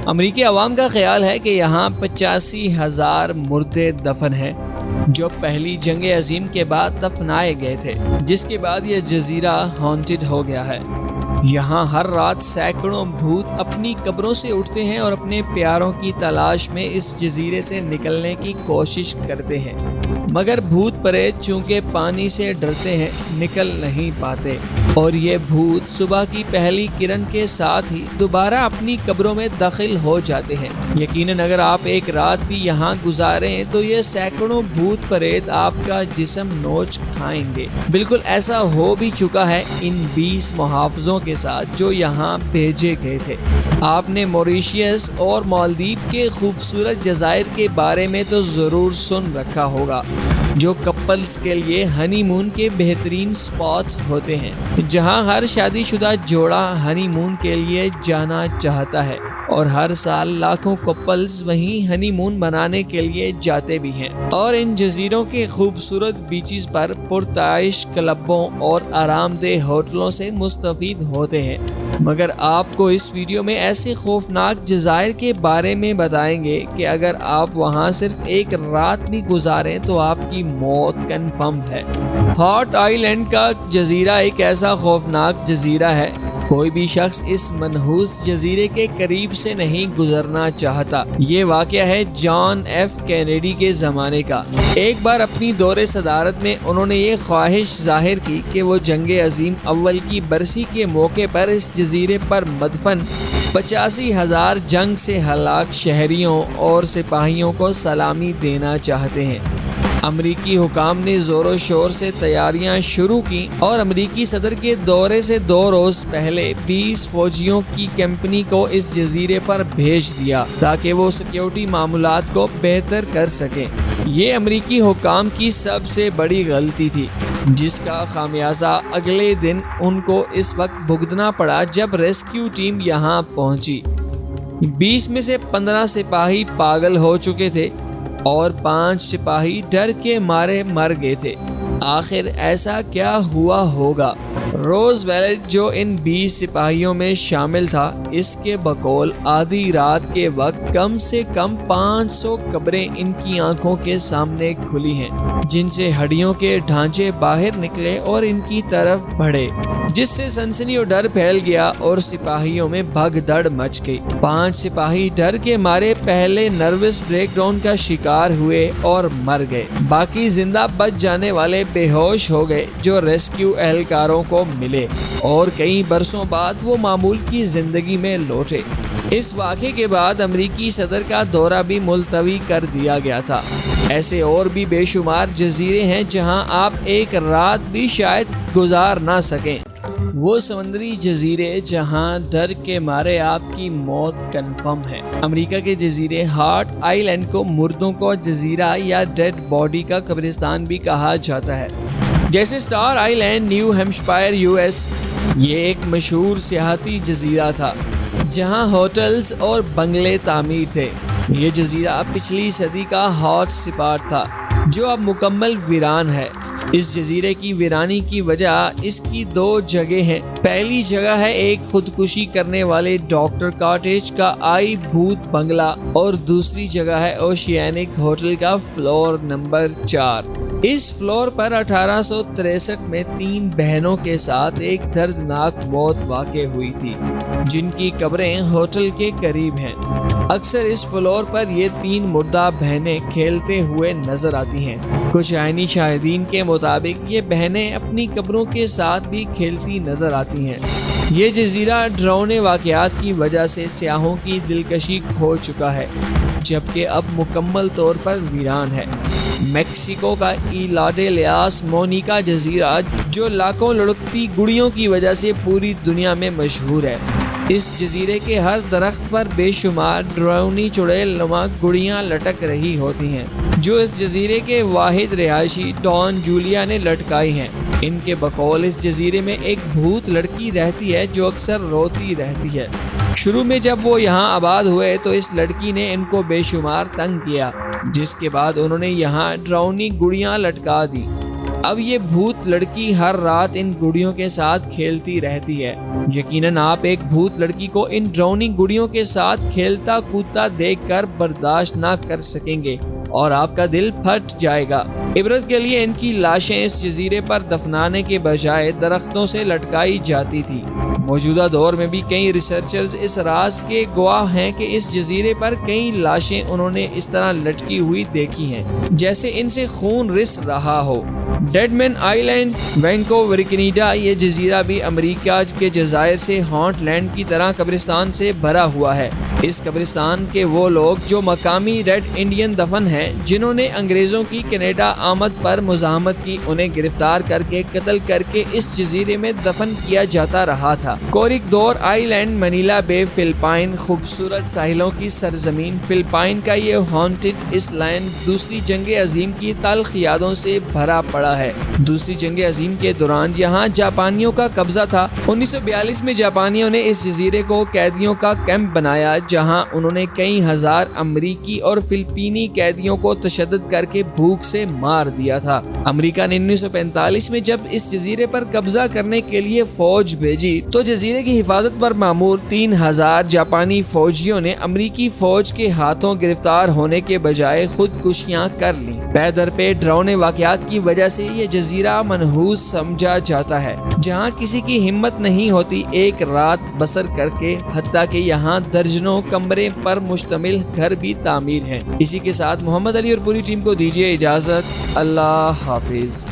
امریکی عوام کا خیال ہے کہ یہاں 85,000 مردے دفن ہیں جو پہلی جنگ عظیم کے بعد دفنائے گئے تھے، جس کے بعد یہ جزیرہ ہانٹڈ ہو گیا ہے۔ یہاں ہر رات سینکڑوں بھوت اپنی قبروں سے اٹھتے ہیں اور اپنے پیاروں کی تلاش میں اس جزیرے سے نکلنے کی کوشش کرتے ہیں، مگر بھوت پریت چونکہ پانی سے ڈرتے ہیں نکل نہیں پاتے، اور یہ بھوت صبح کی پہلی کرن کے ساتھ ہی دوبارہ اپنی قبروں میں داخل ہو جاتے ہیں۔ یقیناً اگر آپ ایک رات بھی یہاں گزاریں تو یہ سینکڑوں بھوت پریت آپ کا جسم نوچ کھائیں گے۔ بالکل ایسا ہو بھی چکا ہے ان 20 محافظوں کے ساتھ جو یہاں بھیجے گئے تھے۔ آپ نے موریشیس اور مالدیپ کے خوبصورت جزائر کے بارے میں تو ضرور سن رکھا ہوگا، جو کپلز کے لیے ہنی مون کے بہترین سپاٹس ہوتے ہیں، جہاں ہر شادی شدہ جوڑا ہنی مون کے لیے جانا چاہتا ہے، اور ہر سال لاکھوں کپلز وہیں ہنی مون منانے کے لیے جاتے بھی ہیں، اور ان جزیروں کے خوبصورت بیچز پر پرتعیش کلبوں اور آرام دہ ہوٹلوں سے مستفید ہوتے ہیں۔ مگر آپ کو اس ویڈیو میں ایسے خوفناک جزائر کے بارے میں بتائیں گے کہ اگر آپ وہاں صرف ایک رات بھی گزاریں تو آپ کی موت کنفرم ہے۔ ہارٹ آئی لینڈ کا جزیرہ ایک ایسا خوفناک جزیرہ ہے، کوئی بھی شخص اس منحوس جزیرے کے قریب سے نہیں گزرنا چاہتا۔ یہ واقعہ ہے جان ایف کینیڈی کے زمانے کا۔ ایک بار اپنی دور صدارت میں انہوں نے یہ خواہش ظاہر کی کہ وہ جنگ عظیم اول کی برسی کے موقع پر اس جزیرے پر مدفن 85,000 جنگ سے ہلاک شہریوں اور سپاہیوں کو سلامی دینا چاہتے ہیں۔ امریکی حکام نے زور و شور سے تیاریاں شروع کی اور امریکی صدر کے دورے سے 2 روز پہلے 20 فوجیوں کی کمپنی کو اس جزیرے پر بھیج دیا تاکہ وہ سیکیورٹی معاملات کو بہتر کر سکیں۔ یہ امریکی حکام کی سب سے بڑی غلطی تھی، جس کا خمیازہ اگلے دن ان کو اس وقت بھگتنا پڑا جب ریسکیو ٹیم یہاں پہنچی۔ 20 میں سے 15 سپاہی پاگل ہو چکے تھے اور 5 سپاہی ڈر کے مارے مر گئے تھے۔ آخر ایسا کیا ہوا ہوگا؟ روز ویلٹ جو ان 20 سپاہیوں میں شامل تھا، اس کے بقول آدھی رات کے وقت کم سے کم 500 قبریں ان کی آنکھوں کے سامنے کھلی ہیں، جن سے ہڈیوں کے ڈھانچے باہر نکلے اور ان کی طرف بڑھے، جس سے سنسنی اور ڈر پھیل گیا اور سپاہیوں میں بھگدڑ مچ گئی۔ 5 سپاہی ڈر کے مارے پہلے نروس بریک ڈاؤن کا شکار ہوئے اور مر گئے۔ باقی زندہ بچ جانے والے بے ہوش ہو گئے جو ریسکیو اہلکاروں کو ملے، اور کئی برسوں بعد وہ معمول کی زندگی میں لوٹے۔ اس واقعے کے بعد امریکی صدر کا دورہ بھی ملتوی کر دیا گیا تھا۔ ایسے اور بھی بے شمار جزیرے ہیں جہاں آپ ایک رات بھی شاید گزار نہ سکیں۔ وہ سمندری جزیرے جہاں ڈر کے مارے آپ کی موت کنفرم ہے۔ امریکہ کے جزیرے ہارٹ آئی لینڈ کو مردوں کا جزیرہ یا ڈیڈ باڈی کا قبرستان بھی کہا جاتا ہے۔ جیسے Star Island New Hampshire US، یہ ایک مشہور سیاحتی جزیرہ تھا جہاں ہوٹلز اور بنگلے تعمیر تھے۔ یہ جزیرہ پچھلی صدی کا ہاٹ اسپاٹ تھا جو اب مکمل ویران ہے۔ اس جزیرے کی ویرانی کی وجہ اس کی 2 جگہ ہیں۔ پہلی جگہ ہے ایک خودکشی کرنے والے ڈاکٹر کاٹیج کا آئی بھوت بنگلہ، اور دوسری جگہ ہے اوشینک ہوٹل کا فلور نمبر 4۔ اس فلور پر 1863 میں 3 بہنوں کے ساتھ ایک دردناک موت واقع ہوئی تھی، جن کی قبریں ہوٹل کے قریب ہیں۔ اکثر اس فلور پر یہ 3 مردہ بہنیں کھیلتے ہوئے نظر آتی ہیں۔ کچھ عینی شاہدین کے مطابق یہ بہنیں اپنی قبروں کے ساتھ بھی کھیلتی نظر آتی ہیں۔ یہ جزیرہ ڈراؤنے واقعات کی وجہ سے سیاحوں کی دلکشی کھو چکا ہے، جبکہ اب مکمل طور پر ویران ہے۔ میکسیکو کا ایلا ڈے لیاس مونیکا جزیرہ جو لاکھوں لڑکتی گڑیوں کی وجہ سے پوری دنیا میں مشہور ہے۔ اس جزیرے کے ہر درخت پر بے شمار ڈرونی چڑیل نما گڑیاں لٹک رہی ہوتی ہیں، جو اس جزیرے کے واحد رہائشی ڈان جولیا نے لٹکائی ہیں۔ ان کے بقول اس جزیرے میں ایک بھوت لڑکی رہتی ہے جو اکثر روتی رہتی ہے۔ شروع میں جب وہ یہاں آباد ہوئے تو اس لڑکی نے ان کو بے شمار تنگ کیا، جس کے بعد انہوں نے یہاں ڈرونی گڑیاں لٹکا دی۔ اب یہ بھوت لڑکی ہر رات ان گڑیوں کے ساتھ کھیلتی رہتی ہے۔ یقیناً آپ ایک بھوت لڑکی کو ان ڈراؤنی گڑیوں کے ساتھ کھیلتا کودتا دیکھ کر برداشت نہ کر سکیں گے اور آپ کا دل پھٹ جائے گا۔ عبرت کے لیے ان کی لاشیں اس جزیرے پر دفنانے کے بجائے درختوں سے لٹکائی جاتی تھی۔ موجودہ دور میں بھی کئی ریسرچرز اس راز کے گواہ ہیں کہ اس جزیرے پر کئی لاشیں انہوں نے اس طرح لٹکی ہوئی دیکھی ہیں جیسے ان سے خون رس رہا ہو۔ ڈیڈ مین آئی لینڈ، وینکو ورکنیڈا، یہ جزیرہ بھی امریکہ کے جزائر سے ہانٹ لینڈ کی طرح قبرستان سے بھرا ہوا ہے۔ اس قبرستان کے وہ لوگ جو مقامی ریڈ انڈین دفن ہیں جنہوں نے انگریزوں کی کینیڈا آمد پر مزاحمت کی، انہیں گرفتار کر کے قتل کر کے اس جزیرے میں دفن کیا جاتا رہا تھا۔ کوریک دور آئی لینڈ، منیلا بے، فلپائن، خوبصورت ساحلوں کی سرزمین فلپائن کا یہ ہانٹڈ اس لینڈ دوسری جنگ عظیم کی تلخ یادوں سے بھرا پڑا ہے۔ دوسری جنگ عظیم کے دوران یہاں جاپانیوں کا قبضہ تھا۔ 1942 میں جاپانیوں نے اس جزیرے کو قیدیوں کا کیمپ بنایا جہاں انہوں نے کئی ہزار امریکی اور فلپینی قیدیوں کو تشدد کر کے بھوک سے مار دیا تھا۔ امریکہ نے 1945 میں جب اس جزیرے پر قبضہ کرنے کے لیے فوج بھیجی تو جزیرے کی حفاظت پر مامور 3000 جاپانی فوجیوں نے امریکی فوج کے ہاتھوں گرفتار ہونے کے بجائے خودکشیاں کر لیں۔ پے در پے ڈراؤنے واقعات کی وجہ سے یہ جزیرہ منحوس سمجھا جاتا ہے جہاں کسی کی ہمت نہیں ہوتی ایک رات بسر کر کے، حتیٰ کہ یہاں درجنوں کمرے پر مشتمل گھر بھی تعمیر ہیں۔ اسی کے ساتھ محمد علی اور پوری ٹیم کو دیجیے اجازت۔ اللہ حافظ۔